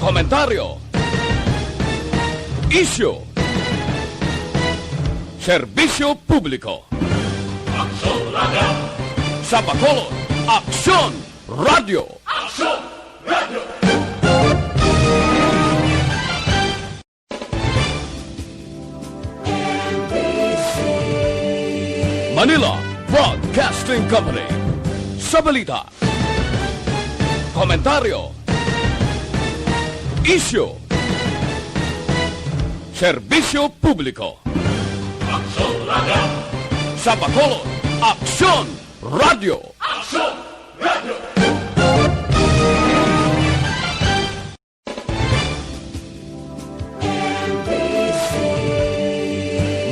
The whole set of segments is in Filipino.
komentaryo, isyu, serbisyo publiko. Aksyon Radio! Sa Bacolod, Aksyon Radio! Aksyon Radio! Manila Broadcasting Company. Sa balita, komentaryo, isyu, serbisyo publiko. Aksyon Radio! Sa Bacolod, Aksyon Radio! Aksyon Radio!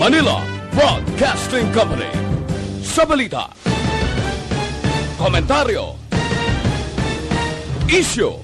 Manila Broadcasting Company. Sa balita, komentaryo, isyu,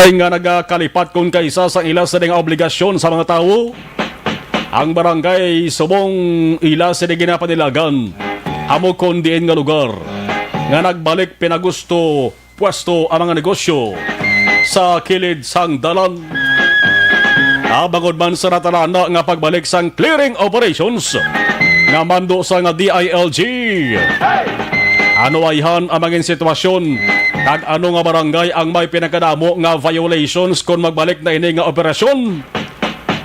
May nga nagakalipat kung kaisa sa ila sa nga obligasyon sa mga tao. Ang barangay subong ila sa ginapanilagan. Amo kondiin nga lugar. Nga nagbalik pinagusto pwesto ang mga negosyo sa kilid sang dalan. Bangod man sa natalana nga pagbalik sang clearing operations nga mando sa nga DILG. Ano ayhan ang mga sitwasyon kag ano nga barangay ang may pinakadamo nga violations kung magbalik na ini nga operasyon?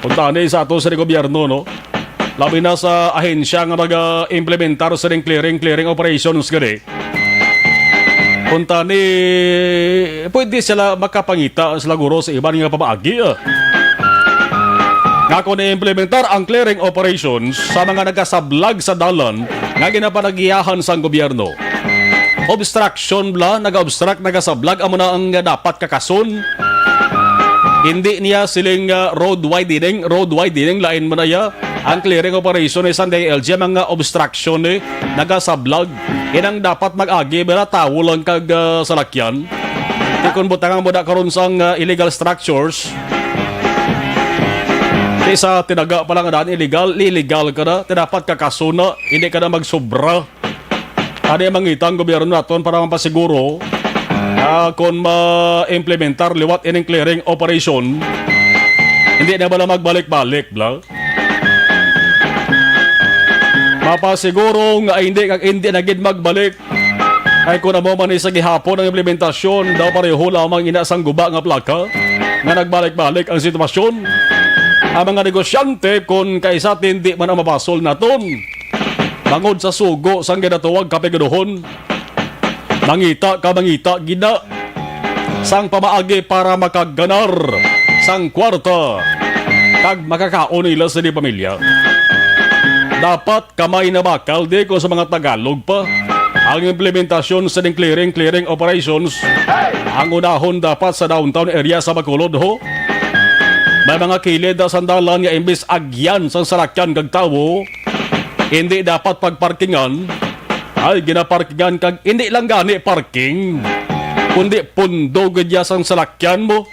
Punta ni sa ato sa gobyerno, no? Labi na sa ahensya nga nag-implementar sa ring clearing operations gani. Punta ni pwede sila makapangita sila guro sa iba nga pamaagi. Nga kung na-implementar ang clearing operations sa mga nagkasablag sa dalan nga ginapanagiyahan sa gobyerno. Obstruction bla, nag-obstruct, nagasablag, amo na ang dapat kakason. Hindi niya siling road widening, lain mo na ya. Ang clearing operation ni Sunday LG, mga obstruction nagasablag. Yan ang dapat mag-agi, bala tawo lang kag salakyan. Di kung butangang mo na karon sang illegal structures. Di sa tinaga pa lang daan illegal ka na, dapat kakasuna, hindi ka na magsobra. Ano yung mangitang gobyerno natin para mapasiguro kung ma-implementar liwat ining clearing operation, hindi na ba na magbalik-balik, bla? Mapasiguro nga hindi na gid magbalik. Ay kung mo man sa gihapon ang implementasyon, daw pareho lamang inasang guba nga plaka nga nagbalik-balik ang sitwasyon. Ang mga negosyante kung kaisa hindi man ang mapasol naton. Bangod sa sugo sang ginatuwag kapigaduhon. Mangita gina sang pamaagi para makaganar sang kwarta kag makakaon nila sa di pamilya. Dapat kamay na bakal di ko sa mga Tagalog pa ang implementasyon sa clearing operations. Ang unahon dapat sa downtown area sa Bacolod ho. May mga kilid na sandalan nga imbis agyan sang salakyan kag tawo, hindi dapat pagparkingan ay ginaparkingan kag hindi lang gani parking kundi pundo gadya sang salakyan mo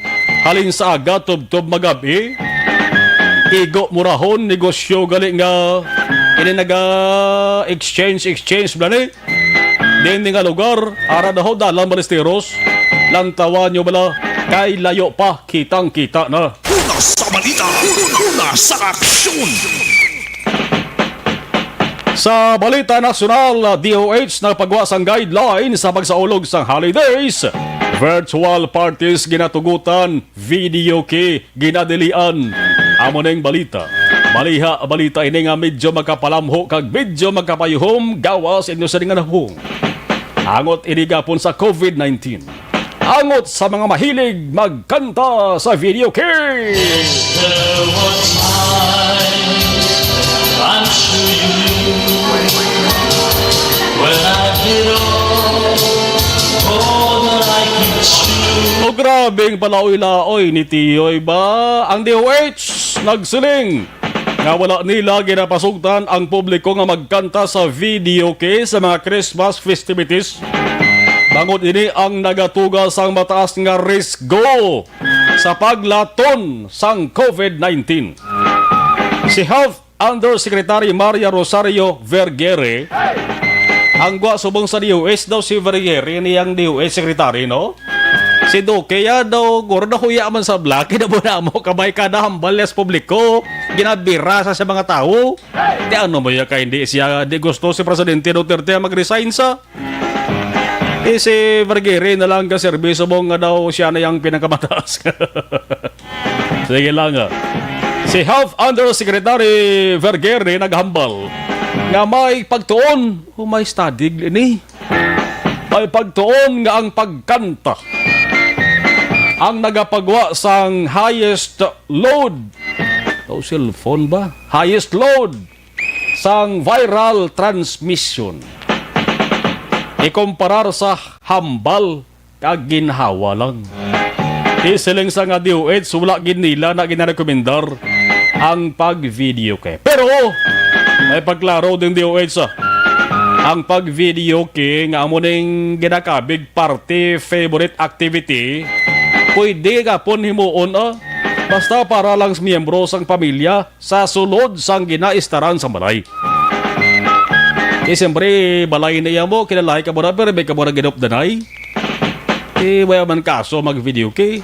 halin sa aga tub-tub magabi igo murahon negosyo gali nga ini exchange blani din nga lugar ara daw dalan Balisteros lantawan nyo bala kay layo pa kitang kita na Una sa balita, una sa aksyon. Sa balita nasyonal, DOH nagpagawa sang guidelines sa pagsaulog sa holidays. Virtual parties ginatugutan, video key ginadilian. Amo ning balita. Balita ini nga medyo magkapalamho kag medyo magkapayuhom gawas inyo sa dinganahong. Angot ini gapon sa COVID-19. Angot sa mga mahilig magkanta sa video key. There was time, I'm sure you knew, when I did all that I could chew. O grabing palaoy-laoy ni Tiyoy ba? Ang DOH nagsiling nga wala nila ginapasugtan ang publiko nga magkanta sa video key sa mga Christmas festivities. Bangod ini ang nagatugas sang mataas nga risgo sa paglaton sang COVID-19. Si Health Undersecretary Maria Rosario Vergere, ang gwa subong sa DOS daw si Vergere niyang DOS Secretary, no? Si Duque ya daw guro na huya man sa black, kinabuna mo kamay ka na hambales publiko, ginabira sa mga tao. Di ano mo ya kay hindi siya di gusto si Presidente Duterte mag-resign sa si Vergere na lang ka servisyo mo nga daw siya na yung pinakamataas. Sige lang nga. Si Health Undersecretary Vergere naghambal nga may pagtuon o may study ini. May pagtuon nga ang pagkanta ang nagapagwa sang highest load o cellphone ba? Highest load sang viral transmission. Ikumparar sa hambal kag ginhawa lang. Isiling sa nga DOH wala gid nila na ginarekomendar ang pag-video kay. Pero may pagklaro din DOH ang pag-video kay nga amo ning ginakabig party favorite activity pwede ka pon himuon basta para lang miyembro sang pamilya sa sulod sang ginaistaran sa balay. Siyempre, balay na yan mo, kinalay ka mo na, pero may ka mo na ginupdanay. Wala man kaso mag-video kay.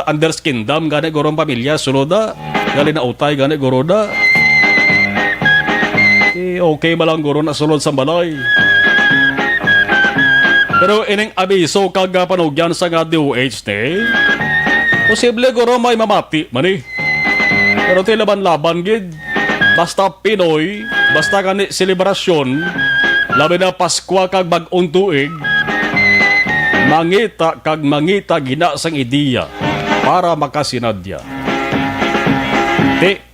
Underskindam gani gorong pamilya, sulod na. Gali na utay gani goro na. Okay ba lang goro na sulod sa balay. Pero ining abiso kag panugyan sa nga DOH posible goro may mamati mani. Pero tilaban-laban gid. Basta Pinoy, basta kani selebrasyon, labi na Paskwa kag bag-ong tuig, mangita gina sang ideya para makasinadya.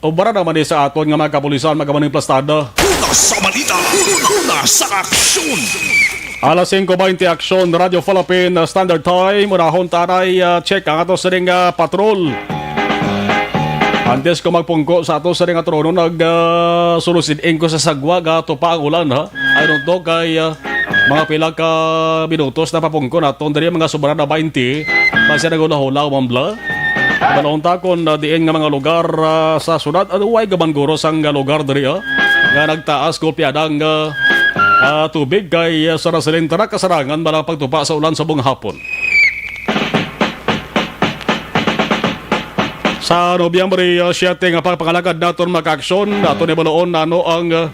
Ubara naman sa aton nga mga kapulisan magamaning plastada. Una sa balita, una sa aksyon. Alas 5:20 aksyon, Radio Philippine Standard Time. Unahon taray check ang ato sa ring patrol. Antes ko magpungko sa ato sa ring trono, nagsulusidin ko sa sagwa gato pa ang ulan ha. I don't know kay mga pila ka minutos na papungko naton dari mga sobra na 20. Basta nagula-hula umambla. Balonta kon diin nga mga lugar sa sunat aduway gaban guro sang lugar dari nga nagtaas ko piadang tubig kay sarasilin tanak kasarangan balang pagtupa sa ulan sa buong hapon. Sa Nobyembre 7 nga pagpangalagad naton mag-aksyon naton ibaloon nano ang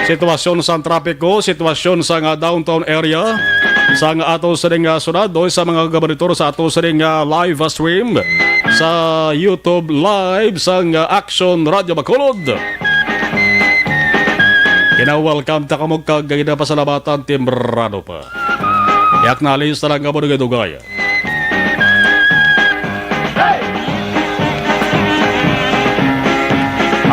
sitwasyon sa trapiko, sitwasyon sa nga downtown area, sa nga ato sa ring sunod sa mga gabaritor sa ato sa ring live stream sa YouTube live sa Action Radio Bacolod. Kina-welcome ta kamog kag pasalamatan timbrado pa. Yak nalis talaga mo dugay-dugay.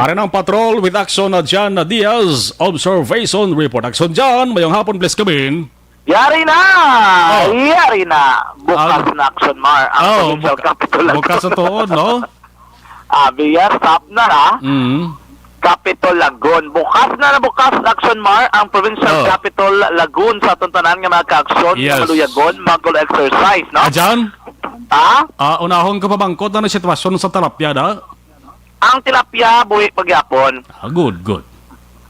Arin ang patrol with Action na Jan Diaz, Observation Report. Action Jan, mayong hapon please kamin. Yari na! Yari na! Bukas na Action Mar. Ang provincial capital. Bukas na toon, no? Biyar, stop na na. Capital Lagun. Bukas na Action Mar ang provincial capital Lagun sa tuntanan nga mga ka-aksyon Yes. ng Maluyagon, magul exercise, no? Jan? Unahon ka pa bangkot na sitwasyon sa talapya da? Ang tilapia, buhi pagyapon. Good.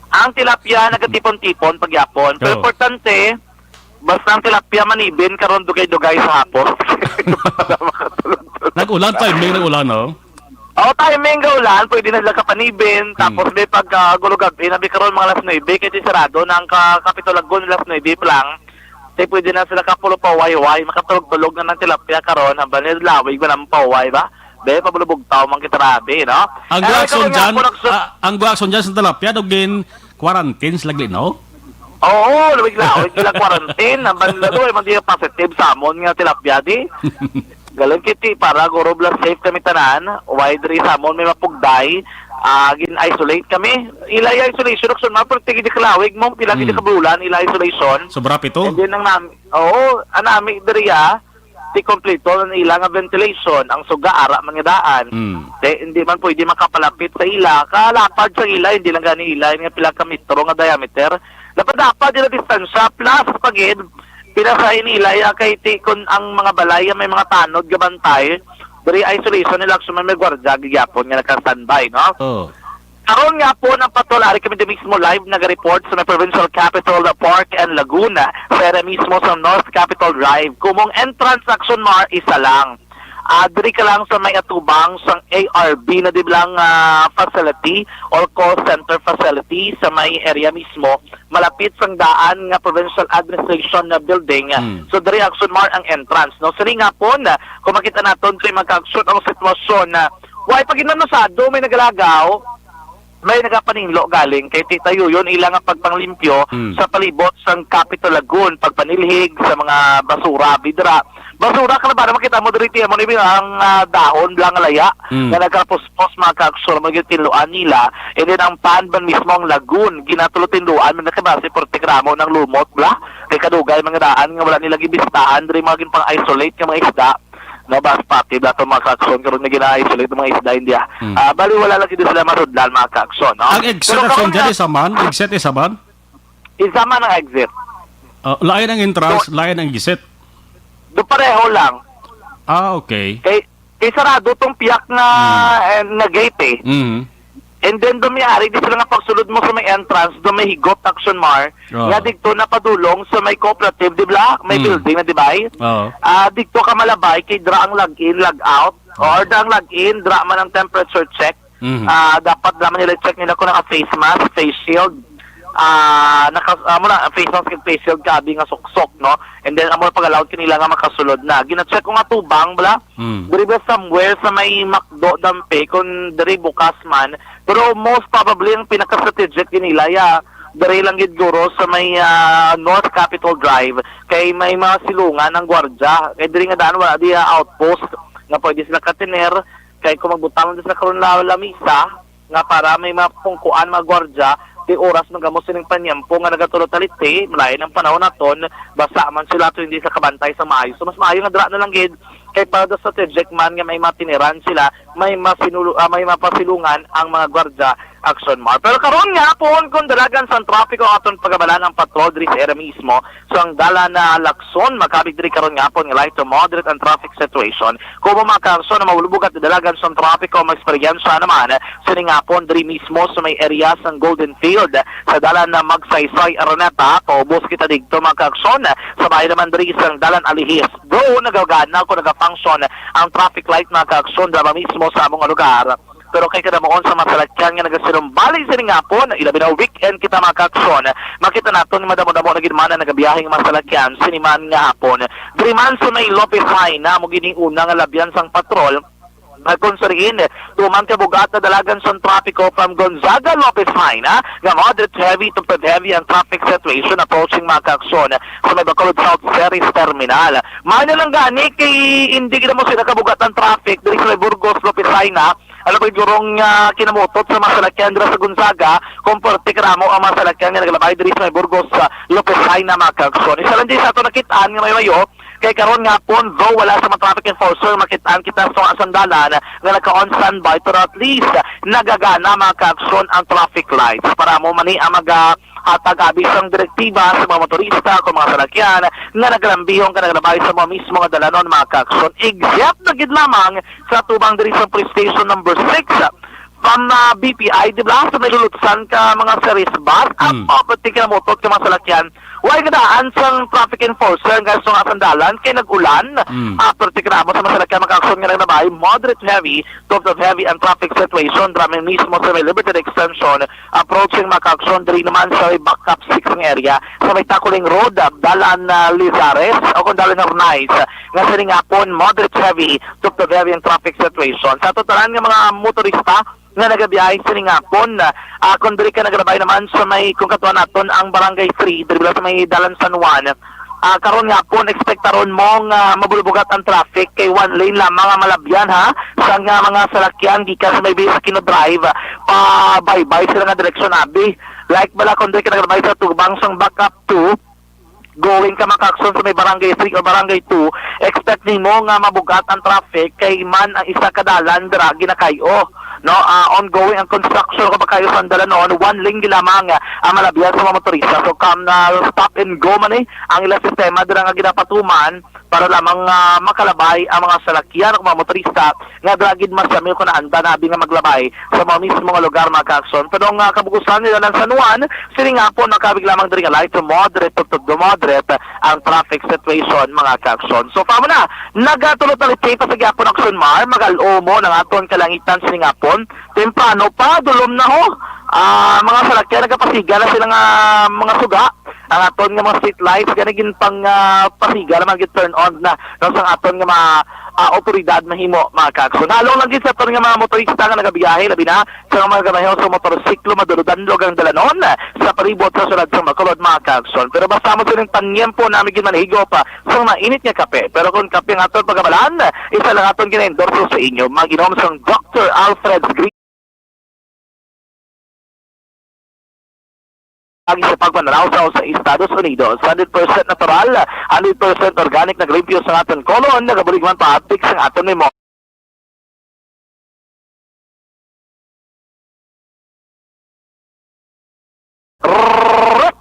Ang tilapia, nagatipon-tipon pagyapon. Pero importante, basta ang tilapia manibin, karon dugay-dugay sa hapon. Nag-ulan, timing nag-ulan, no? Timing ga ulan, pwede na sila kapanibin. Tapos may pag-gulugag, nabi karon mga alas 9, kasi sarado na ang Kapitolagon alas 9 lang. Kasi pwede na sila kapulo paway-way, makatulog-tulog na ng tilapia karon, habang nilawig ba naman paway ba? Pabulubog tao mang kitarabi, no? Ang guakson dyan sa talapya, dugin quarantine lagli, no? Oo, lawig-lawig nila quarantine. Habang lalo, hindi positive sa amon nga tilapia, di. Galing kiti, para guro blas safe kami tanan. Wide rin sa amon, may mapugday. Gin-isolate kami. Ilay isolation, so mapagtigi di kalawig mo, pilagi di kabulan, ilay isolation. Sobra pito? And then, anami, diriya, di kompleto ng ilang ventilation ang suga ara mangyadaan. Hindi man pwede makapalapit sa ila, kalapad sa ila, hindi lang gani ila nga pila ka metro nga diameter. Dapat dila distansya plus pagid pinasahin ila kay tikon ang mga balay may mga tanod gabantay. Diri isolation nila so may gwardiya gyapon nga naka-standby, no? Karon nga po ng patulari kami din mismo live nag-report sa provincial capital Park and Laguna pero mismo sa North Capital Drive. Kumong entrance Action Mar isa lang. Diri ka lang sa may atubang sa ARB na diblang facility or call center facility sa may area mismo malapit sang daan nga provincial administration na building. So diri Action Mar ang entrance, no? So nga po na kung makita naton kay magka-action ang sitwasyon na why pag inanusado may nagalagaw may nagapaninglo galing kay Tita Yuyon ilang ang pagpanglimpyo sa palibot sang Capital Lagun, pagpanilhig sa mga basura, bidra. Basura ka na ba? Makita mo dito mo nila ang dahon lang alaya na nagkapuspos mga kaaksyon magitiluan nila. And then ang panban mismo ang lagun, ginatulotinduan may nakabase 40 gramo ng lumot, bla? Kay kadugay mga daan nga wala nila gibistahan, diri mga pang-isolate ng mga isda. No, bas pati dato mga kaaksyon karon na gina-isolate mga isda India. Bali wala lagi din sila masudlan mga kaaksyon, no? Ang exit action dyan isa man? Isa man ang exit. Lain ang entrance, lain ang exit. Do pareho lang. Okay. Kay sarado tong piyak na gate eh. Mm. And then dumiyari di sila nga pagsulod mo sa may entrance, do may higot action mar, Oh. nga dito na padulong sa may cooperative, di ba? May building na di ba? Oo. Dito ka malabay kay dra ang log-in, log-out, or dra ang log-in, dra man ang temperature check. Mhm. Dapat dra man nila check nila kung naka face mask, face shield, face mask and face shield kabi nga suksok, no? And then amo pag-allowed kanila nga makasulod na. Gina-check ko nga tubang bala. Diri ba somewhere sa may McDo dampe kung diri bukas man. Pero most probably ang pinaka-strategic nila diri lang gid guro sa may North Capitol Drive kay may mga silungan ng gwardya. Kay diri nga daan wala di outpost nga pwede sila katiner kay kung magbutang sila karon lamisa nga para may mapungkuan mga gwardya di oras magamos sining panyampo nga nagatulot talite malayo ng panahon naton basa man sila to hindi sa kabantay sa maayo. So mas maayo nga dra na lang gid kay para sa strategic man nga may matiniran sila, may mapasilungan ang mga gwardya action mar. Pero karon nga po kung dalagan sa trapiko aton pagabalan ang patrol diri sa area mismo. So ang dala na Lacson makabig diri karon nga po nga light to moderate ang traffic situation. Kung makakarso na mahulubog at dalagan sa trapiko mag-eksperyensya naman sini nga po diri mismo sa may area sa Golden Field sa dala na Magsaysay Araneta paubos kita digto makaaksyon sa bayan naman diri sa dalan Alihis. Bro nagagana ko function ang traffic light na kaaksyon dama mismo sa among lugar. Pero kay kada moon sa masalakyan nga nagasirumbalik sa ngapon, ilabi na weekend kita makaaksyon. Makita naton madamo-damo na gid man nagabiyaheng masalakyan siniman nga hapon. Diri man sa may Lopez High na mo gining una nga labyan sang patrol. Nagkonseriin, tuman ka bugata dalagan sa trapiko from Gonzaga, Lopez High na nga moderate heavy to heavy ang traffic situation approaching Makaksyon sa may Bacolod South Ferries Terminal. Mano lang gani kay hindi kita mo sila kabugat ang traffic diri sa may Burgos, Lopez High na alam ko yung kinamutot sa masalakyan dira sa Gonzaga komporte karamo ang masalakyan nga naglabay diri sa may Burgos sa Lopez High na Makaksyon. Isa lang din sa ito nakitaan nga mayo kay karon nga po, though wala sa mga traffic enforcer, makitaan kita sa sandalan na naka-on standby pero at least nagagana mga kaaksyon ang traffic lights para mo mani ang hatag-abis ang direktiba sa mga motorista kung mga salakyan na naglambihong ka naglabay sa mga mismo nga dalanon mga kaaksyon. Except na gid lamang sa tubang diri sa police station number 6 from BPI, di ba? Sa may lulutsan ka mga series bus at pati ka motot ka mga salakyan. Why gadaan sang traffic enforcer nga sa sandalan kay nag-ulan. Particular mo sa masalakyan makaaksyon nga nagbabay moderate heavy to heavy and traffic situation drama mismo sa may Liberty Extension approaching makaaksyon diri naman sa may backup 6 area sa may Takuling Road dalan Lizares o kung dalan Ornais nga sa nga po moderate heavy to heavy and traffic situation. Sa totalan nga mga motorista nga nagabiyahe sini nga pon kung diri ka nagrabay naman sa may kung katuan naton ang Barangay 3 diri sa may dalan San Juan karon nga pon expectaron mo nga mabulbugat ang traffic kay one lane lamang nga malabyan ha sa nga mga salakyan gikan sa may Bisakino Drive pa bye-bye sila nga direksyon abi like bala kung diri ka nagrabay sa tubang sang backup 2 going ka makakson sa may Barangay 3 o Barangay 2, expect nimo nga mabugat ang traffic kay man ang isa kadalan dira ginakayo. No, ongoing ang construction ko ba kayo sa noon, one lane lamang ang malabyan sa mga motorista. So come na stop and go man ang ilang sistema dira nga ginapatuman para lamang makalabay ang mga salakyan o mga motorista nga dragid mas kami ko na anda nabi nga maglabay sa mga mismo mga lugar mga kaakson. Pero nga kabugusan nila ng San Juan, sili nga po nakabig lamang diri nga light to moderate to moderate ang traffic situation mga kaakson. So paano na, nagatulot na litay pa sa gyapon aksyon mar, mag-alomo ng aton kalangitan sili nga po, temprano pa, dulom na ho. Mga salakyan nagapasiga na sila nga mga suga ang aton nga mga street lights ganigin pang pasiga naman git turn on na sang aton nga mga otoridad mahimo mga kakson. Halong lang gid sa aton nga mga motorista nga nagabiyahe labi na sa mga gamayon sa motorsiklo maduludanlog ang dalanon sa palibot sa sulad sa Bacolod mga kakson. Pero basta mo sining panyempo namin gid manhigo pa sa mainit nga kape. Pero kung kape nga aton pagabalan, isa lang aton gina-endorse sa inyo mag-inom sang Dr. Alfred's Green lagi sa pagpanaraw sa Estados Unidos. 100% natural, 100% organic na grimpyo sa aton kolon, nagabulig man pa-apik sa aton nimo.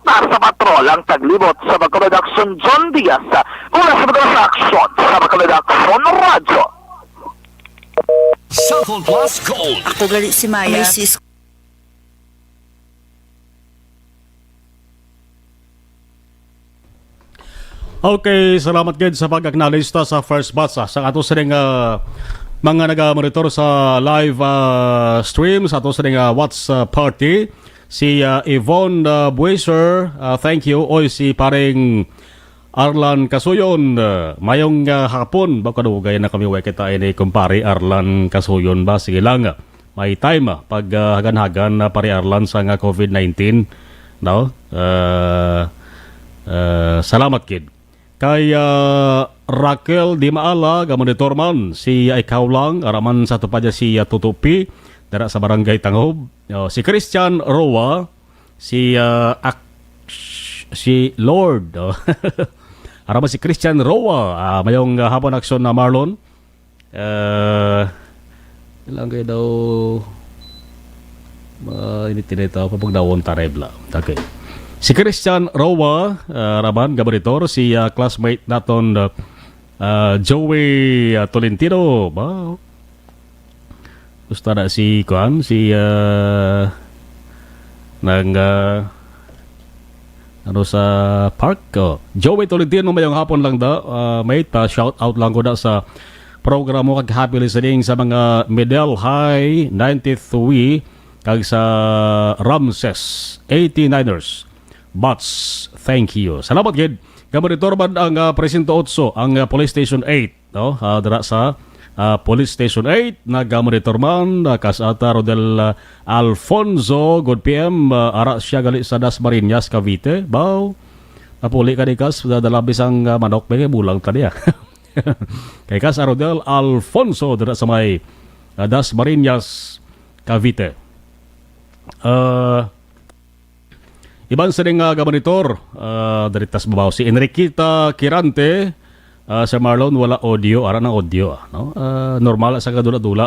Para sa patrol, ilang taglibot sa Bacolod-Action John Diaz. Una sa mga sa aksyon sa Bacolod-Action Radyo. Cellphone Plus Gold. Ako gali si Maya. Okay, salamat gid sa pag-acknowledge ta sa first batch sa ato sa ring mga naga-monitor sa live stream sa ato sa ring watch party. Si Yvonne Bueser, thank you. Oy, si paring Arlan Kasuyon, mayong hapon. Baka dugay na kami way kita ini kumpare Arlan Kasuyon ba? Sige lang, may time pag hagan-hagan pare Arlan sa nga COVID-19. No? Salamat kid. Kay Raquel Di Maala, gamonitor man, si ikaw lang, araman sa tupadya si Tutupi, dara sa barangay Tangob. Si Christian Roa, si Lord, araman si Christian Roa, mayong hapon aksyon na Marlon. Ilang kayo daw, ini tinitaw, papagdawon tarebla. Okay. Si Christian Roa, Raman, gabaritor, si classmate naton Joey Tolentino, ba? Gusto na si Kuan, si ano sa park ko. Joey Tolentino, mayong hapon lang da, mate, shout out lang ko da sa program mo kag happy listening sa mga Medel High 93 kag sa Ramses 89ers. Bots, thank you. Salamat gid. Gamonitor man ang Presinto 8, ang Police Station 8, no? Dira sa Police Station 8 na gamonitor man kasata Rodel Alfonso, good PM, ara siya gali sa Dasmariñas, Cavite. Baw. Napuli ka di kas dalabis ang manok may bulang tadi ya. Kay kas Rodel Alfonso dira sa may Dasmariñas, Cavite. Iban sa ring gamonitor, daritas babaw si Enriquita Kirante, sa Marlon wala audio, ara ng audio, no? Normal sa kadula-dula.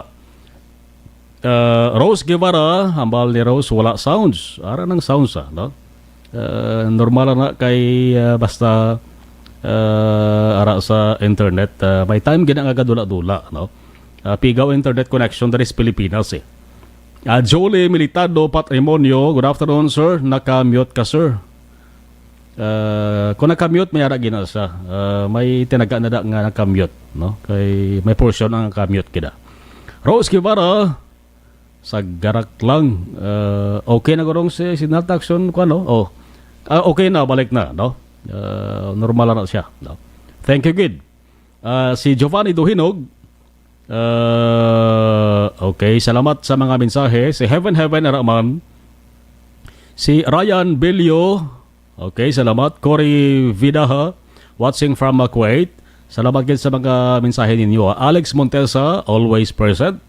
Rose Guevara, hambal ni Rose wala sounds, ara ng sounds, no? Normal na kay basta ara sa internet, may time gina nga kadula-dula, no? Pigaw internet connection dari sa Pilipinas eh. Jolie Militado Patrimonio, good afternoon sir. Naka-mute ka sir. Kung naka-mute may ara gina siya. May tinaga na da nga naka-mute, no? Kay may portion ang naka-mute kita. Rose Guevara sa garak lang. Okay na gurong si Sinataction ko ano? Oh. Okay na, balik na, no? Normal na siya, no? Thank you good. Si Giovanni Duhinog, okay, salamat sa mga mensahe. Si Heaven Araman, si Ryan Belio, okay, salamat. Cory Vidaha, watching from Kuwait, salamat din sa mga mensahe ninyo. Alex Montesa, always present.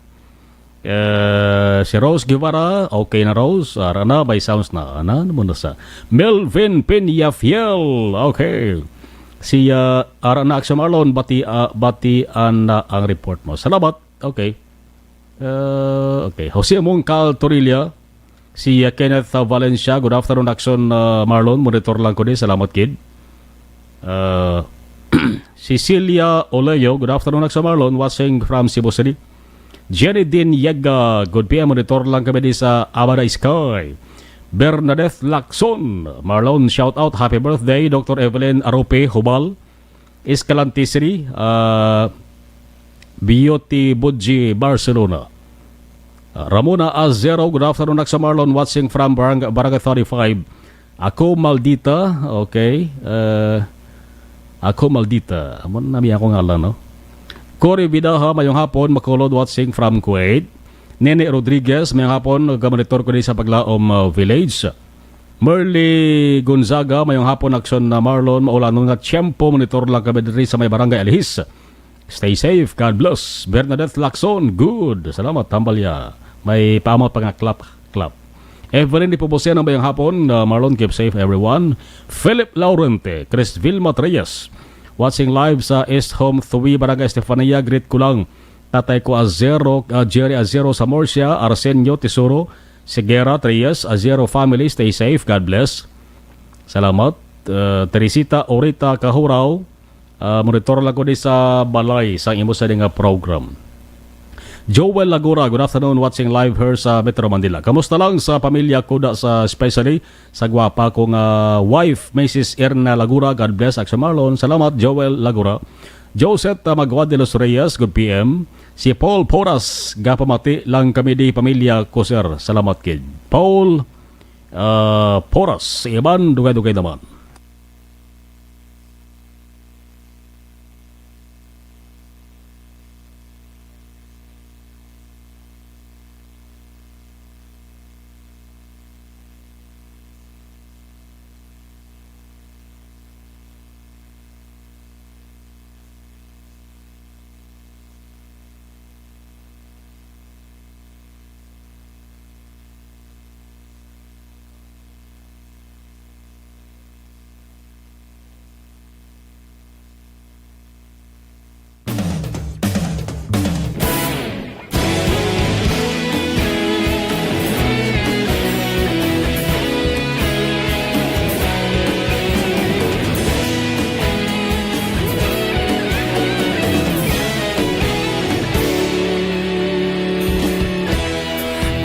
Si Rose Guevara, okay na Rose, arana by sounds na ana mo na sa Melvin Peñafiel, okay. Si Arana Action Marlon, batian na ang report mo. Salamat. Okay. Okay. Jose Mongcal Torilla, si Kenneth Valencia, good afternoon Action Marlon, monitor lang ko din. Salamat kid. Si Celia Oleyo, good afternoon Action Marlon, watching from Cebu City. Jenny Din Yega, good PM, monitor lang kami din sa Abada Sky. Bernadette Lacson, Marlon, shout out, happy birthday. Dr. Evelyn Arope Hubal, Escalantisri, Beauty Budji, Barcelona. Ramona Azero, good afternoon sa Marlon, watching from Barangay 35. Ako Maldita, okay. Ako Maldita, amon nami ako ngalan, no? Cory Vidaha, mayong hapon, makulod, watching from Kuwait. Nene Rodriguez, may hapon, gamonitor ko din sa Paglaom Village. Merly Gonzaga, mayong hapon, Action na Marlon, maulanong nga tiyempo, monitor lang kami din sa may Barangay Alihis. Stay safe, God bless. Bernadette Lacson, good. Salamat, tambalya. May paamot pa nga clap. Evelyn Di Pobosyan, mayong hapon, Marlon, keep safe everyone. Philip Laurente, Chris Vilma Reyes, watching live sa East Home 3, Barangay Estefania, greet ko lang. Tatay ko Azero, Jerry Azero Samorcia, Arsenio Tesoro, Segera Trias, Azero family, stay safe, God bless. Salamat. Teresita Orita Kahuraw, monitor lang ko di sa balay sa imo sa nga program. Joel Lagura, good afternoon, watching live here sa Metro Manila. Kamusta lang sa pamilya ko da sa especially sa gwapa kong wife, Mrs. Erna Lagura, God bless, Action Marlon. Salamat, Joel Lagura. Joseph Magwad de los Reyes, good PM. Si Paul Poras, gapamati lang kami di pamilya ko, sir. Salamat, kid. Paul Poras, iban, dugay-dugay naman.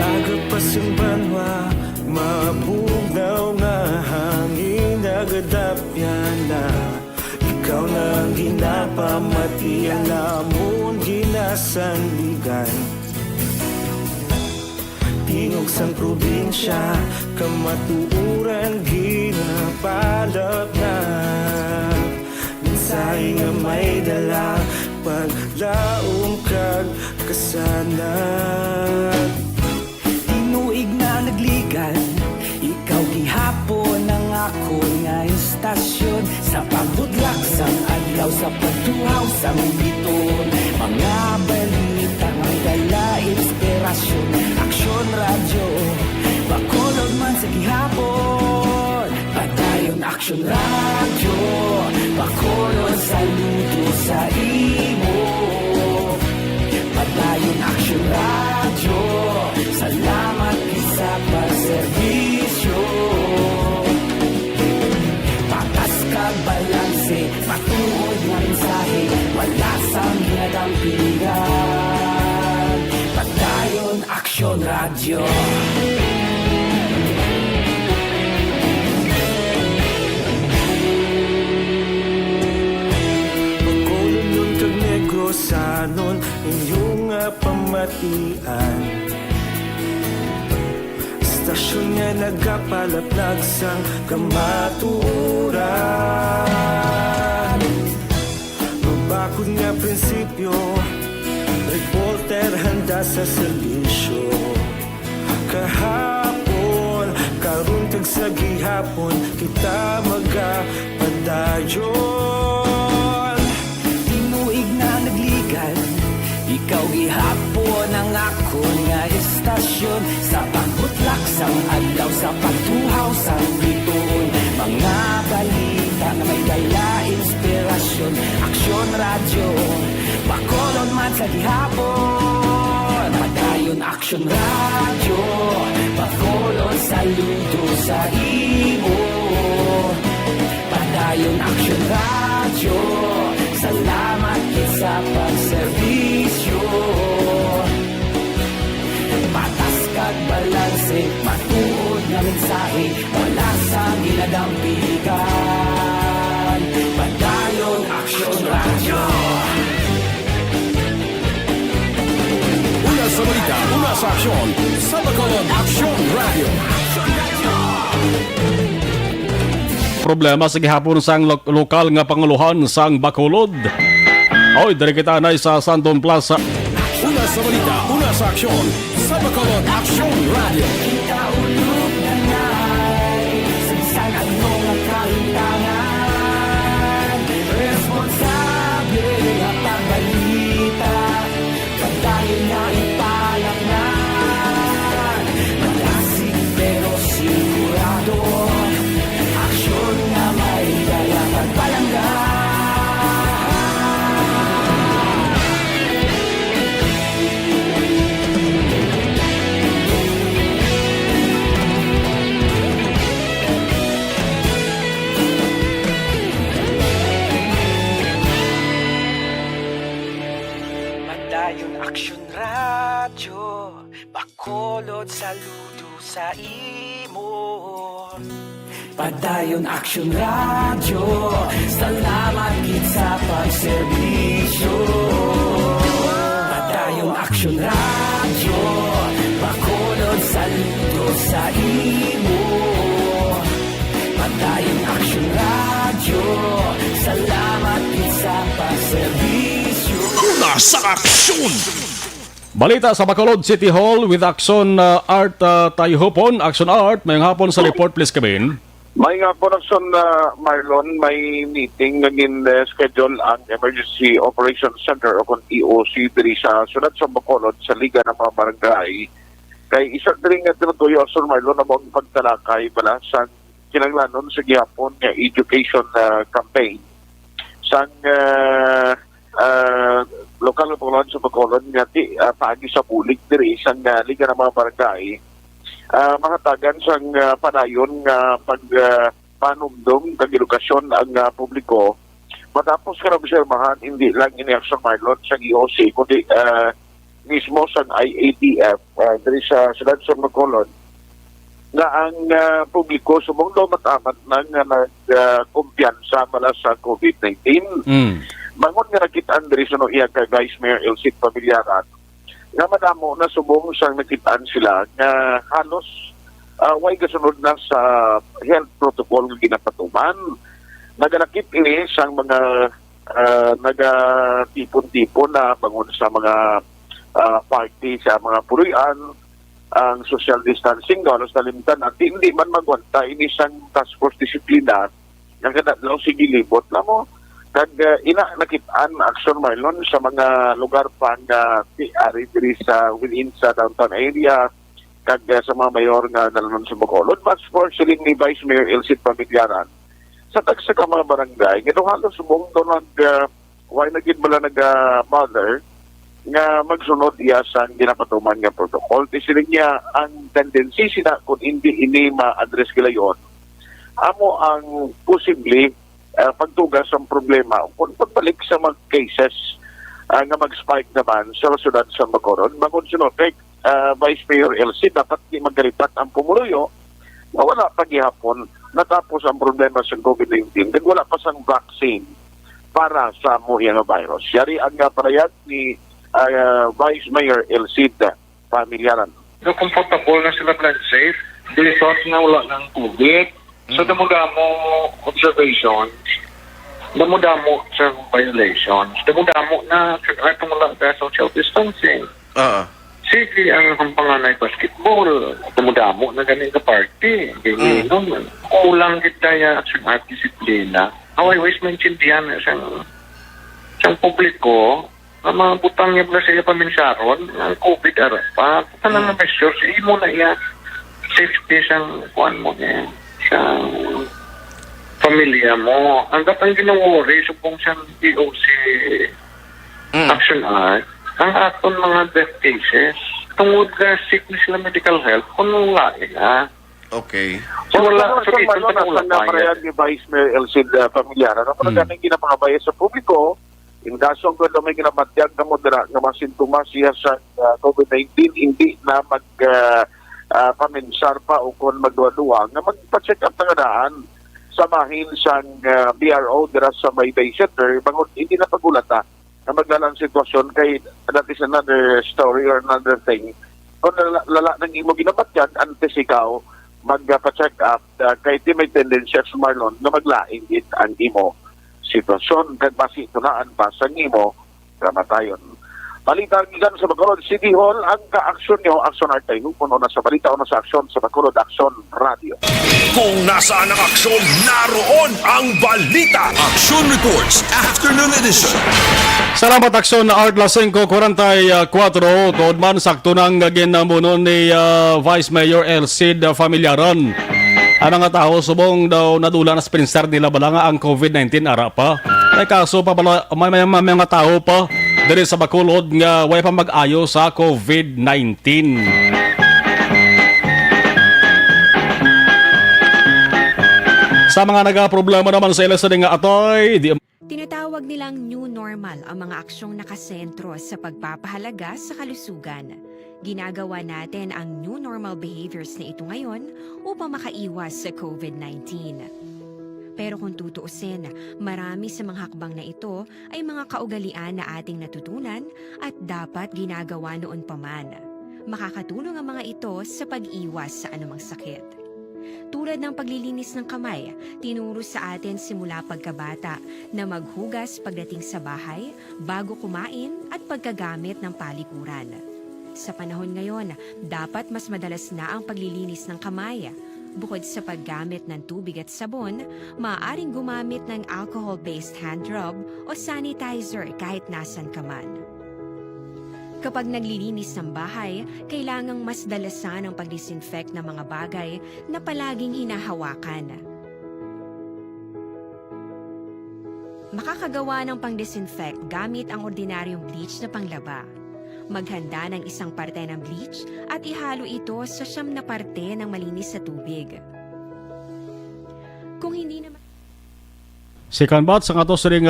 Agapasang banwa, mabugnaw na hangin, nagadapyan na. Ikaw nang ginapamati, alamon, ginasanligan. Tingog sang probinsya, kamatuuran, ginapalap na. Minsay nga may dala, paglaong kag kasanat. Tinuig na nagligan, ikaw gihapon ang ako nga istasyon. Sa pagbudlak sang adlaw, sa pagtuhaw sang biton. Mga balita ang dala, inspirasyon. Aksyon radyo, bakolod man sa gihapon. Padayon aksyon radyo, bakolod saludo sa imo. Padayon aksyon radyo, salamat sa pagserbisyo. Patas kag balanse, patuod nga mensahe, wala sang ginadampigan. Padayon aksyon radyo. Pagkulong yung tagnegro sa nun, inyong pamatian. Stasyon nga nagapalaplag sang kamaturan. Mabakod nga prinsipyo, reporter handa sa serbisyo. Kahapon, karun kag sa gihapon, kita magapadayon. Tinuig na nagligan, ikaw gihapon ang ako nga istasyon. Sa pagbutlak sang adlaw, sa pagtuhaw sang biton. Mga balita na may dala, inspirasyon. Aksyon radyo, bakolon man sa gihapon. Padayon aksyon radyo, bakolon saludo sa imo. Padayon aksyon radyo, salamat sa pagserbisyo. Patas kag balanse, matuod nga mensahe, wala sa ginadampigan. Padayon aksyon radyo. Una sa balita, una sa aksyon, sa Bacolod Aksyon Radio. Problema sa gihapon sang lokal nga panguluhan sang Bacolod. Oy, dari kita na sa Santon Plaza. Una sa balita, una sa aksyon, sa Bacolod Aksyon Radio. Kita ulog na na'y sinsan ang mga kahintangan. Responsable at pagbalita, pagdahin na ipalaknan. Malasig pero sigurado, aksyon na may dala pagpalanggan. Bacolod, saludo sa imo. Padayon Action Radio, salamat gid sa pagserbisyo. Padayon Action Radio, Bacolod, saludo sa imo. Padayon Action Radio, salamat gid sa pagserbisyo. Una sa aksyon! Balita sa Bacolod City Hall with Action Art tayo hopon. Action Art, mayong hapon sa report please Kevin. May nga po Marlon, may meeting naging schedule ang Emergency Operations Center o kung EOC diri sa sunod sa Bacolod sa Liga ng mga Barangay. Kay isa diri nga tinutuyo Sir Marlon na mong pagtalakay pala sa kinanglanon sa gihapon nga education campaign sa lokal na Bacolod sa Bacolod nga paagi sa bulig diri sa Liga ng mga Barangay. Mahatagan sang padayon nga pagpanumdum ng edukasyon ang publiko matapos karabsermahan hindi lang ini Action Marlon sa EOC kundi mismo sa IATF diri sa siyudad sa Bacolod nga ang publiko sumungdo matamat nang nagkumpiyansa mala sa COVID-19. Bangon nga nakitaan diri sa iya kay Vice Mayor Elsie Pamillaran nga madamo na subong siyang nakitaan sila nga halos way kasunod na sa health protocol nga ginapatuman. Naganakit ini sa mga nagatipon-tipon na bangon sa mga party sa mga puruyan, ang social distancing halos nalimtan at hindi man magwanta ini sang task force disiplina nga kadalaw sige libot na mo kag ina nakitaan Action Marlon sa mga lugar pa nga ari diri sa within sa downtown area kag sa mga mayor nga nalanon sa Bacolod mas for siling ni Vice Mayor Elsie Pamillaran sa tagsa ka mga barangay ngito halos subong do why nagid bala mother nga magsunod iya sa ginapatuman nga protocol tisiling niya ang tendency sina kung hindi ini ma-address kilayon amo ang posible pagtugas ang problema kung pagbalik sa mga cases nga mag-spike naman sa syudad sa Bacolod. Bangon sinotek, Vice Mayor Elsie, dapat di magalipat ang pumuluyo na wala paghihapon natapos ang problema sa COVID-19 dahil wala pa sang vaccine para sa muhiyang virus. Yari ang parayag ni Vice Mayor Elsie Pamillaran. So, comfortable na sila plan safe. Because na wala ng COVID. So, damo-damo observations, damo-damo sa violations, damo-damo na itong wala sa social distancing. Sige, ang panganay basketball, damo-damo na ganun ka party. Ganyan, kulang kita yung action at disiplina. How I wish maintindihan sa publiko, ang mga butang niya pala sa iya paminsaron, ang COVID arap pa, puta na measure, sa mo na iya safety siyang kuhan mo niya. Sa pamilya mo. Ang datang ginawari subong sa EOC Action Art, ang aton mga death cases, tungod sa sickness na medical health, kung lain na. Okay. So, wala sa parayag ni Vice Mayor Elsie Pamillaran, ang talagang ginapangabaya sa publiko, yung dasong ko may ginabatyag na modera na masintomas siya sa COVID-19, hindi na paminsar pa o kung magduwa-duwa nga magpa-check up na daan samahin sa BRO dira sa Mayday Center bangon hindi na pagulata na maglalang sitwasyon kay that is another story or another thing kung lala nang imo ginabatyag antes ikaw magpa-check up kay di may tendency sa Marlon na maglaing it ang imo sitwasyon kag basi tunaan pa sa imo kamatayon. Balita gikan sa Bacolod City Hall ang ka-aksyon niyo, Action Art tayo, puno na sa balita o na sa aksyon sa Bacolod Action Radio. Kung nasaan ang aksyon, naroon ang balita. Action Reports, Afternoon Edition. Salamat Action Art Lasengco 44 tuod man sakto nang ginamuno ni Vice Mayor Elsie Pamillaran. Ano nga tao subong daw nadula na sprinter nila bala nga ang COVID-19 ara pa. Ay kaso pa bala may mga tao pa diri sa Bacolod nga way pa mag-ayo sa COVID-19. Sa mga nagaproblema naman sa ilang nga atoy, tinatawag nilang new normal ang mga aksyong nakasentro sa pagpapahalaga sa kalusugan. Ginagawa natin ang new normal behaviors na ito ngayon upang makaiwas sa COVID-19. Pero kung tutuusin, marami sa mga hakbang na ito ay mga kaugalian na ating natutunan at dapat ginagawa noon pa man. Makakatulong ang mga ito sa pag-iwas sa anumang sakit. Tulad ng paglilinis ng kamay, tinuro sa atin simula pagkabata na maghugas pagdating sa bahay, bago kumain at pagkagamit ng palikuran. Sa panahon ngayon, dapat mas madalas na ang paglilinis ng kamay. Bukod sa paggamit ng tubig at sabon, maaaring gumamit ng alcohol-based hand rub o sanitizer kahit nasan ka man. Kapag naglilinis ng bahay, kailangang mas dalasan ang pag-disinfect ng mga bagay na palaging hinahawakan. Makakagawa ng pang-disinfect gamit ang ordinaryong bleach na panglaba. Maghanda ng isang parte ng bleach at ihalo ito sa 9 na parte ng malinis na tubig. Kung hindi naman... Second bat sa ato sa ring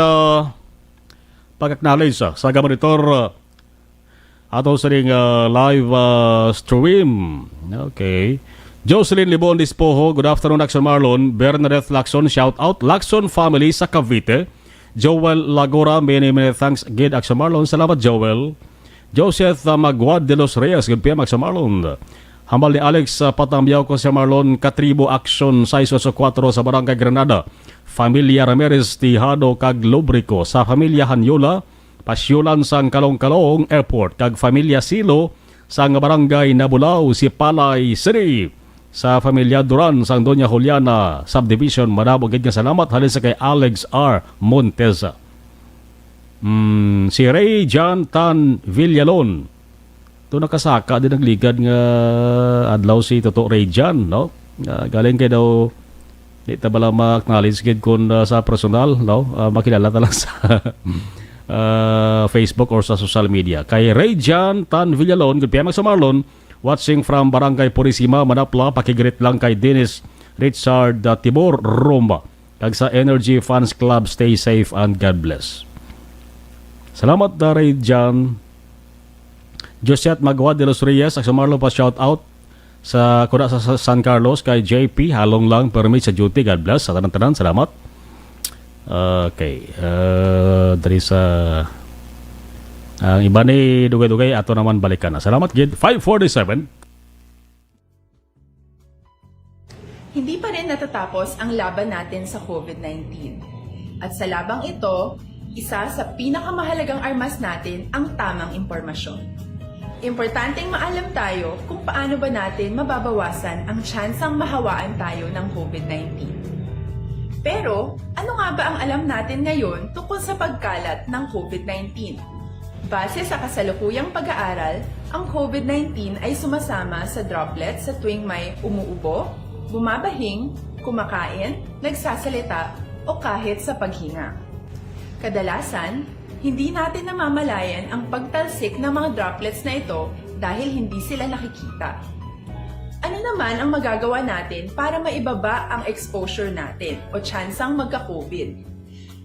pag-acknowledge sa gamanitor ato sa ring live stream. Okay. Jocelyn Libon Dispoho, good afternoon Lacson Marlon. Bernadette Lacson, shout out. Lacson family sa Cavite. Joel Lagora, many thanks again Lacson Marlon. Salamat Joel. Joseph Magwad de los Reyes, good PM Lacson Marlon. Hambal ni Alex Patambiao ko sa Marlon, Katribo Action 684 sa Barangay Granada. Familia Ramirez Tijado kag Lobrico sa Familia Hanyola. Pasyulan sang Kalong-Kalong Airport kag Familia Silo sang Barangay Nabulaw si Palay City sa Familia Duran sang Doña Juliana Subdivision. Manabog nga salamat halin sa kay Alex R. Montesa. Si Ray John Tan Villalon to nakasaka din nagligad nga adlaw si Toto Ray John, no? Galing kay daw di ta bala ma-acknowledge gid kun sa personal, no? Makilala ta lang sa Facebook or sa social media. Kay Ray John Tan Villalon, good PM sa Marlon, watching from Barangay Purisima, Manapla, pakigrit lang kay Dennis Richard Tibor Roma. Kag sa Energy Fans Club, stay safe and God bless. Salamat Ray John. Josette Magwad de los Reyes, sa Marlon pa shout out sa kuda sa San Carlos kay JP, halong lang permit sa duty, God bless sa tanan-tanan, salamat. Okay. Dari sa ang iba ni dugay-dugay ato naman balikan na. Salamat gid. 547. Hindi pa rin natatapos ang laban natin sa COVID-19. At sa labang ito, isa sa pinakamahalagang armas natin ang tamang impormasyon. Importanteng maalam tayo kung paano ba natin mababawasan ang tsansang mahawaan tayo ng COVID-19. Pero, ano nga ba ang alam natin ngayon tungkol sa pagkalat ng COVID-19? Base sa kasalukuyang pag-aaral, ang COVID-19 ay sumasama sa droplets sa tuwing may umuubo, bumabahing, kumakain, nagsasalita, o kahit sa paghinga. Kadalasan, hindi natin namamalayan ang pagtalsik ng mga droplets na ito dahil hindi sila nakikita. Ano naman ang magagawa natin para maibaba ang exposure natin o tsansang magka-COVID?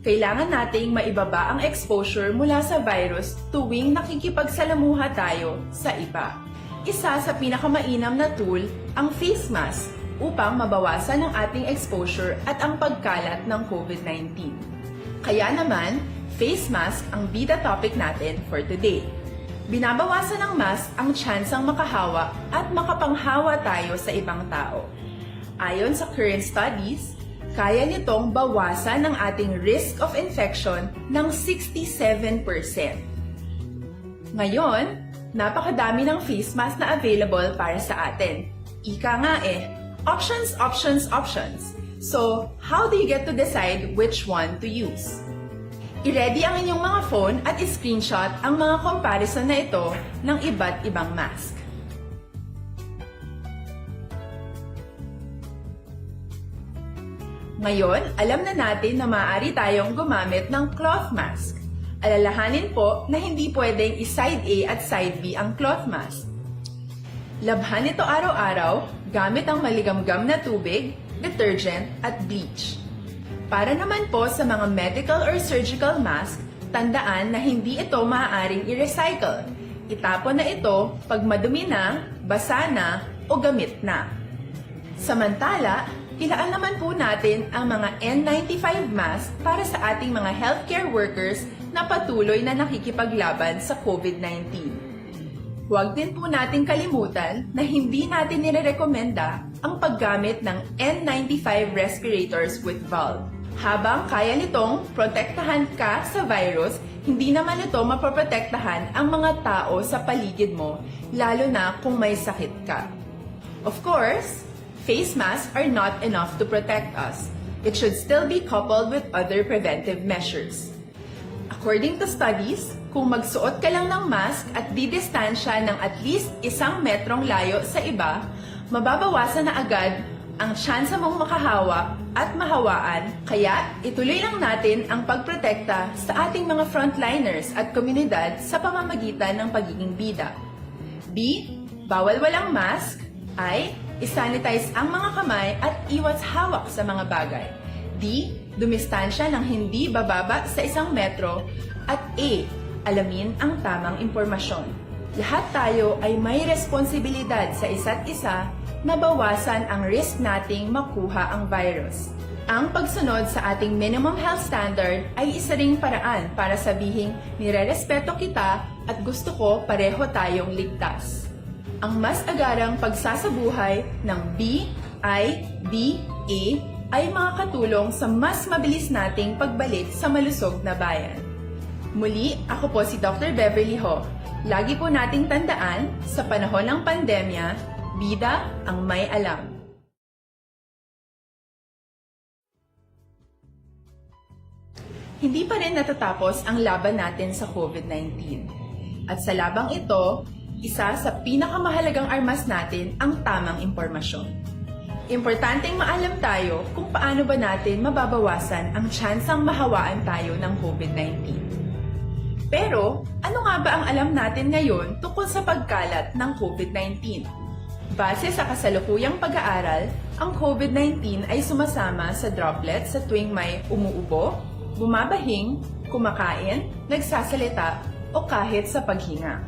Kailangan nating maibaba ang exposure mula sa virus tuwing nakikipagsalamuha tayo sa iba. Isa sa pinakamainam na tool ang face mask upang mabawasan ang ating exposure at ang pagkalat ng COVID-19. Kaya naman, face mask ang bida topic natin for today. Binabawasan ng mask ang tsansang makahawa at makapanghawa tayo sa ibang tao. Ayon sa current studies, kaya nitong bawasan ang ating risk of infection ng 67%. Ngayon, napakadami ng face mask na available para sa atin. Ika nga options, options, options. So, how do you get to decide which one to use? I-ready ang inyong mga phone at i-screenshot ang mga comparison na ito ng iba't ibang mask. Ngayon, alam na natin na maaari tayong gumamit ng cloth mask. Alalahanin po na hindi pwedeng i-side A at side B ang cloth mask. Labhan ito araw-araw gamit ang maligamgam na tubig, detergent at bleach. Para naman po sa mga medical or surgical mask, tandaan na hindi ito maaaring i-recycle. Itapon na ito pag madumi na, basa na, o gamit na. Samantala, ilaan naman po natin ang mga N95 mask para sa ating mga healthcare workers na patuloy na nakikipaglaban sa COVID-19. Huwag din po natin kalimutan na hindi natin nirerekomenda ang paggamit ng N95 respirators with valve. Habang kaya nitong protektahan ka sa virus, hindi naman ito mapoprotektahan ang mga tao sa paligid mo, lalo na kung may sakit ka. Of course, face masks are not enough to protect us. It should still be coupled with other preventive measures. According to studies, kung magsuot ka lang ng mask at didistansya ng at least 1 metrong layo sa iba, mababawasan na agad ang tsansa mong makahawak at mahawaan, kaya ituloy lang natin ang pagprotekta sa ating mga frontliners at komunidad sa pamamagitan ng pagiging bida. B. Bawal walang mask. I. Isanitize ang mga kamay at iwas hawak sa mga bagay. D. Dumistansya ng hindi bababa sa 1 metro. At A. Alamin ang tamang impormasyon. Lahat tayo ay may responsibilidad sa isa't isa na bawasan ang risk nating makuha ang virus. Ang pagsunod sa ating minimum health standard ay isa ring paraan para sabihing nirerespeto kita at gusto ko pareho tayong ligtas. Ang mas agarang pagsasabuhay ng BIDA ay makakatulong sa mas mabilis nating pagbalik sa malusog na bayan. Muli, ako po si Dr. Beverly Ho. Lagi po nating tandaan, sa panahon ng pandemya, bida ang may alam. Hindi pa rin natatapos ang laban natin sa COVID-19. At sa labang ito, isa sa pinakamahalagang armas natin ang tamang impormasyon. Importanteng maalam tayo kung paano ba natin mababawasan ang tsansang mahawaan tayo ng COVID-19. Pero, ano nga ba ang alam natin ngayon tungkol sa pagkalat ng COVID-19? Base sa kasalukuyang pag-aaral, ang COVID-19 ay sumasama sa droplets sa tuwing may umuubo, bumabahing, kumakain, nagsasalita, o kahit sa paghinga.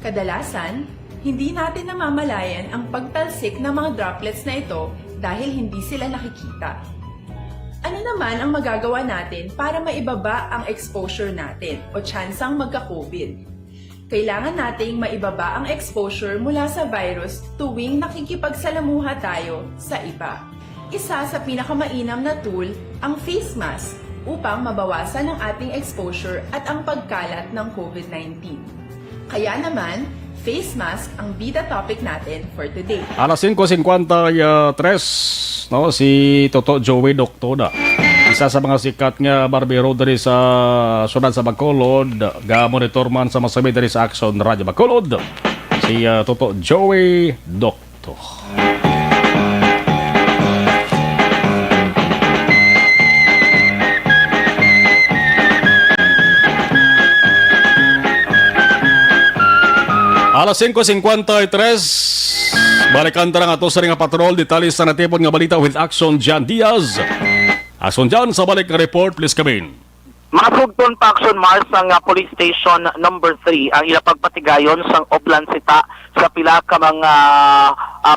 Kadalasan, hindi natin namamalayan ang pagtalsik ng mga droplets na ito dahil hindi sila nakikita. Ano naman ang magagawa natin para maibaba ang exposure natin o tsansang magka-COVID? Kailangan nating maibaba ang exposure mula sa virus tuwing nakikipagsalamuha tayo sa iba. Isa sa pinakamainam na tool ang face mask upang mabawasan ang ating exposure at ang pagkalat ng COVID-19. Kaya naman, face mask ang bida topic natin for today. Alas 5:53, no, si Toto Joey Doctoda. Isa sa mga sikat nga barbero diri sa syudad sa Bacolod, ga-monitor man sa masabi diri sa Action Radio Bacolod. Si Toto Joey Docto. Alas 5:53, balikan tarang ato sa ring patrol, detalye sa natipon nga balita with Action Jan Diaz. Action Jan, sa balik nga report, please come in. Masugton pa Action Mars ang Police Station number 3 ang ilapagpatigayon sang Oblancita sa pila ka mga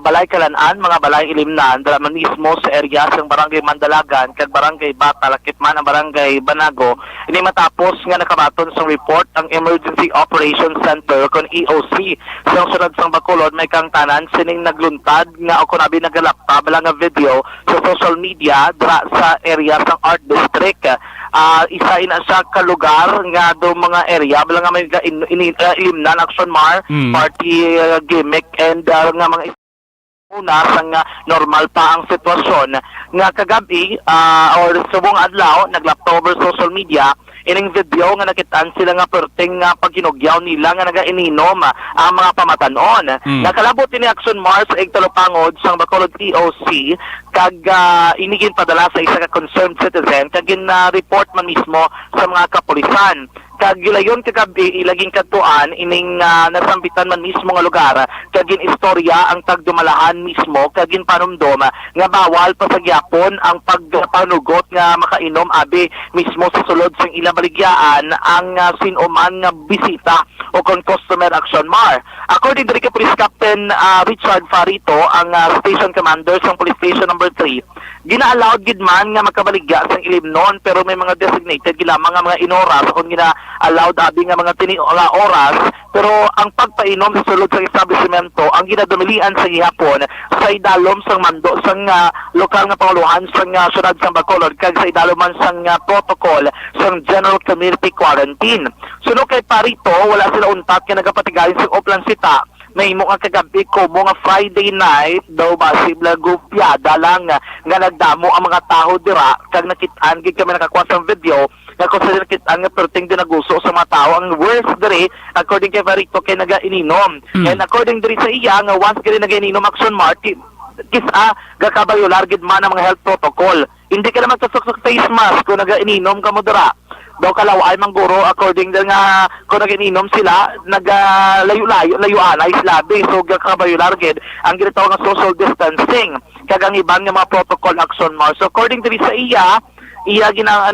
balay kalanaan, mga balay ilimnan, dala man mismo sa area sang Barangay Mandalagan kag Barangay Bata, lakip man ang Barangay Banago. Ini matapos nga nakabaton sa report ang Emergency Operations Center kon EOC sang sunod sang Bacolod, may kang tanan sining nagluntad nga ako nabi nagalapta bala nga video sa social media dra sa area sang Art District. Isa ina sa kalugar nga do mga area bala nga may ilimnan Action Mar party gimmick and nga mga una sang normal pa ang sitwasyon nga kagabi or subong adlaw naglapto over social media ining video nga nakitaan sila nga perting nga pagginugyaw nila nga naga-ininom ang mga pamatanon. Nakalabot ni Action Mars sa Igtalopangod sang Bacolod EOC kag inigin padala sa isa ka concerned citizen kag report man mismo sa mga kapulisan. Kag gilayon kagabi ilaging katuan ining nasambitan man mismo nga lugar kag istorya ang tagdumalahan mismo kag panumdom nga bawal pa sa gyapon ang pagpanugot nga makainom abi mismo sa sulod sang ilang binabaligyan ang sinuman nga bisita o kon customer action mar. According to kay Police Captain Richard Farito, ang station commander sa Police Station number 3, gina-allowed gid man nga makabaligya sa ilimnon pero may mga designated gila mga inoras kung gina-allowed abi nga mga oras, pero ang pagpainom sa sulod sa establishmento ang ginadumilian sa gihapon sa idalom sang mando sang lokal nga panguluhan sang syudad sang Bacolod kag sa idalom man sang protocol sang general community quarantine. Suno kay Parito, wala sila untat nga nagapatigayon sa Oplan Sita. May mo nga kagabi ko mo nga Friday night daw basibla gupyada lang nga nagdamo ang mga tao dira kag nakitaan gid kami nakakuha sa video nga kung sila nakitaan nga perting dinaguso sa mga tao. Ang worst diri according kay Farito kay naga-ininom. And according diri sa iya nga once kay naga-ininom action market kisa gakabayular gid man ang mga health protocol. Hindi ka naman sa face mask kung naga-ininom ka mo dira. Daw kalaway mang guro according din nga kung nag-ininom sila naglayo-layo ay labi so gakabayular gid ang ginatawag nga social distancing kag ang ibang nga mga protocol action mar. So according to sa iya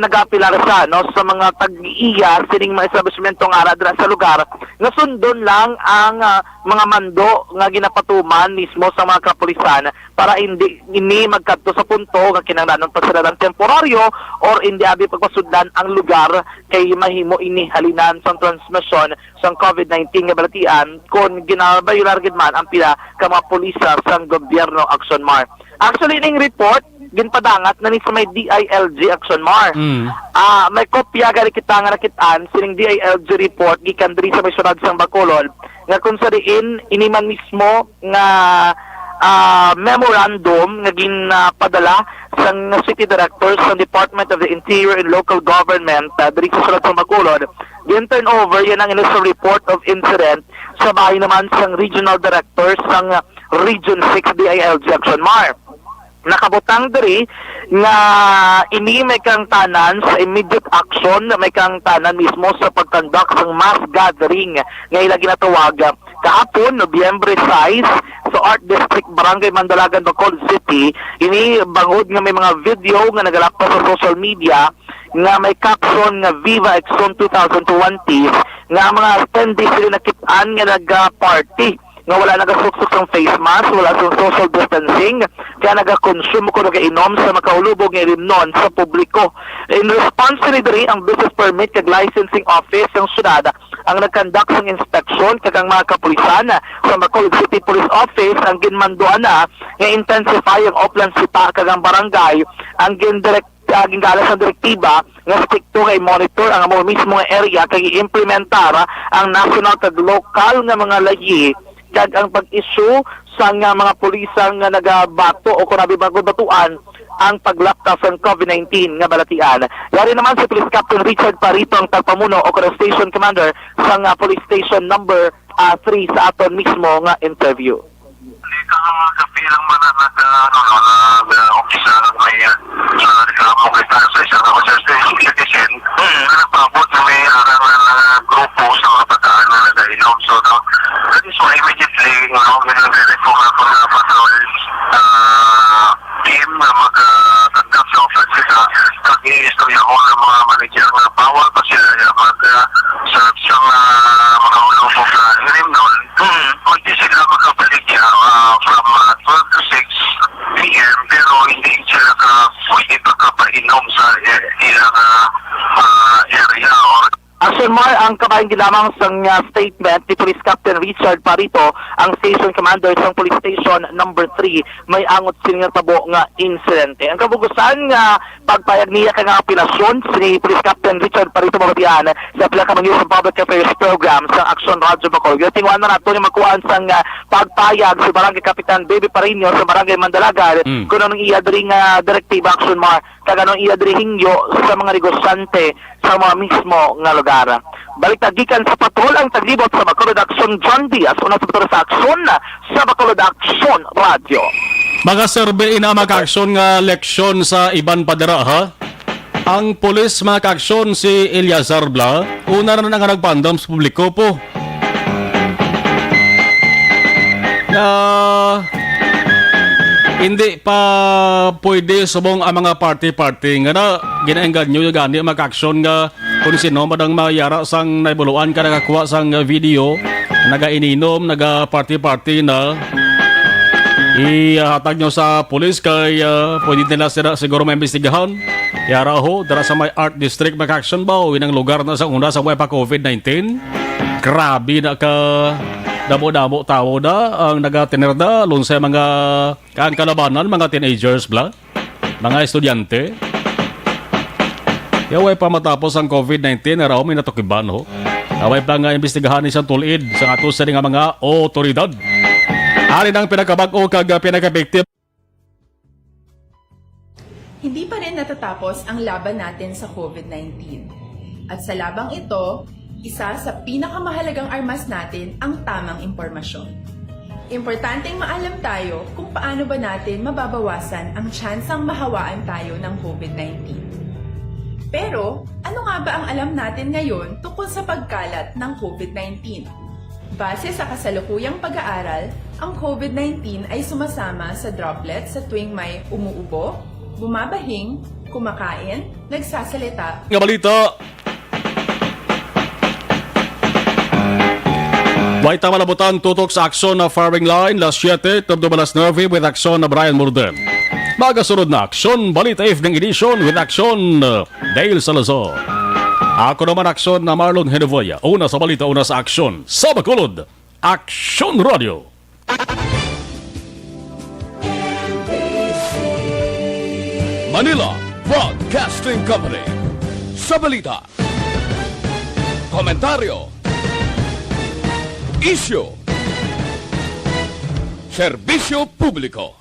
nagapilar sa sa mga tag-iya sining mga establishmento nga ara dira sa lugar nga sundon lang ang mga mando nga ginapatuman mismo sa mga kapulisan para hindi magkadto sa punto nga kinahanglan pa sila ng temporaryo or hindi abi pagpasudlan ang lugar kay mahimo ini halinan sa transmission sa COVID-19 nga balatian kung ginabayular gid man ang pila ka mga pulisa sa gobyerno action mar. Actually ning report ginpadangat na ni sa may DILG action mar. May kopya gani kita nga nakitaan sining DILG report gikan diri sa may syudad sang Bacolod nga kung sa diin iniman mismo nga memorandum nga ginpadala sang city directors ng Department of the Interior and Local Government diri sa syudad sang Bacolod. Turn over yan ang initial report of incident sa bahay naman sang regional directors sang Region 6 DILG action mar. Nakabutang diri nga ini may kang tanan sa immediate action, may kang tanan mismo sa pagkandak ng mass gathering nga ila ginatawag kahapon Nobyembre 6 sa Art District Barangay Mandalagan, Bacolod City. Ini bangod nga may mga video nga nagalakpas sa social media nga may caption nga Viva Exxon 2020 nga mga attendees sila nakitaan nga nag-party nga wala nagasuksok ng face mask, wala sa social distancing, kaya nagakonsume ko nagainom sa makaulubog ng ilimnon sa publiko. In response to diri ang business permit kag licensing office ng syudad ang nagkandak ng inspection kag ang mga kapulisan sa Bacolod City Police Office ang ginmanduan na nga intensify ang Oplan Sita kag ang barangay ang gingalas ng direktiba nga stricto kay monitor ang mga mismo nga area kag i-implementar ang national kag local nga mga layi kag ang pag-issue sa nga mga pulisang nga nagabato o kung batuan ang paglaktas ng COVID-19 nga balatian. Yari naman si Police Captain Richard Farito ang tagpamuno o station commander sa nga Police Station number 3 sa aton mismo nga interview. Kapilang man nag-officer may reklamo kita sa isang citizen nagpabot na may grupo sa mga bataan na nag-inom. So, that is why immediately, nag-reform ako na patrol team na mag-conduct sa office sila. Kag-i-istorya ko ng mga manager na bawal pa sila mag-serve sa makaulubog na hirim nun. Kung di sila magkabaligya from 12 to 6 p.m. pero hindi sila pwede pagkapainom sa ilang area or Action Mar, ang kabahin lamang sa statement ni Police Captain Richard Farito, ang station commander sa Police Station number 3, may angot sining tabo nga insidente. Ang kabugusan nga pagpayag niya kay nga apelasyon si Police Captain Richard Farito Mabatian sa pila ka mga public affairs program sa Action Radio Bacolod. Tingwan na nato ni makuhaan sa pagpayag si Barangay Kapitan Baby Parino sa Barangay Mandalagan kung anong iya diri nga directive Action Mar kag anong iya diri hingyo sa mga negosyante sa mga mismo nga lugar. Balik tagikan sa patrol ang taglibot sa Bacolod Action John Diaz, una sa patrol sa aksyon sa Bacolod Action Radio. Mga survey na mag-aksyon nga leksyon sa iban padera ha? Ang pulis mga ka-aksyon si Eliazar Bla, una na nga nagpandam sa publiko po. Hindi pa pwede subong ang mga party-party nga na ginaenggan nyo yung gani mag-action nga kung sino madang mayara sang naibuluan ka nakakuha sang video naga-ininom, naga-party-party na ihatag nyo sa pulis kay pwede nila sila siguro maimbestigahan. Yara ho, dara sa may Art District mag-action ba o inang lugar na sa una sa pa COVID-19. Grabe na ka damo-damo tao na ang nagatinerda lun sa mga kaang kalabanan, mga teenagers bla, mga estudyante. Yaway pa matapos ang COVID-19 na raw may natukiban ho. Yaway pa nga imbestigahan isang tulid sa ato sa nga mga otoridad. Ari ng pinakabag-o kag pinakabiktim. Hindi pa rin natatapos ang laban natin sa COVID-19. At sa labang ito, isa sa pinakamahalagang armas natin ang tamang impormasyon. Importanteng maalam tayo kung paano ba natin mababawasan ang tsansang mahawaan tayo ng COVID-19. Pero, ano nga ba ang alam natin ngayon tungkol sa pagkalat ng COVID-19? Base sa kasalukuyang pag-aaral, ang COVID-19 ay sumasama sa droplets sa tuwing may umuubo, bumabahing, kumakain, nagsasalita. Nga balita! Baita malabutan tutok sa aksyon na firing line las 7 tabdo balas 9 with aksyon na Brian Morden. Magasunod na aksyon balita if ng edisyon with aksyon Dale Salazar. Ako naman aksyon na Marlon Henevoya. Una sa balita, una sa aksyon. Sa Bacolod, Aksyon Radio. Manila Broadcasting Company. Sa balita, komentaryo, isyu, serbisyo publiko.